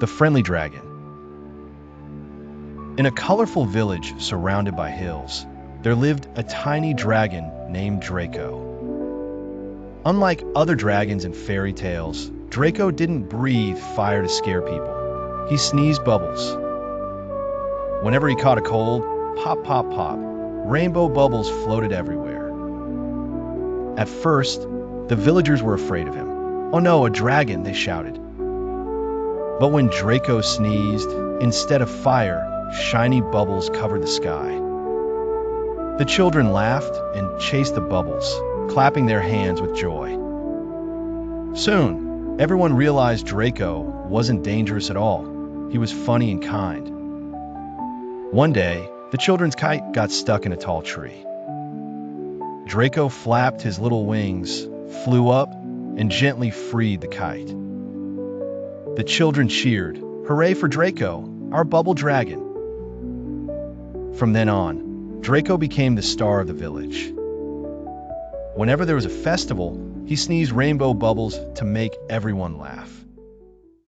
The Friendly Dragon. In a colorful village surrounded by hills, there lived a tiny dragon named Draco. Unlike other dragons in fairy tales, Draco didn't breathe fire to scare people. He sneezed bubbles. Whenever he caught a cold, pop, pop, pop, rainbow bubbles floated everywhere. At first, the villagers were afraid of him. "Oh no, a dragon," they shouted. But when Draco sneezed, instead of fire, shiny bubbles covered the sky. The children laughed and chased the bubbles, clapping their hands with joy. Soon, everyone realized Draco wasn't dangerous at all. He was funny and kind. One day, the children's kite got stuck in a tall tree. Draco flapped his little wings, flew up, and gently freed the kite. The children cheered, "Hooray for Draco, our bubble dragon!" From then on, Draco became the star of the village. Whenever there was a festival, he sneezed rainbow bubbles to make everyone laugh.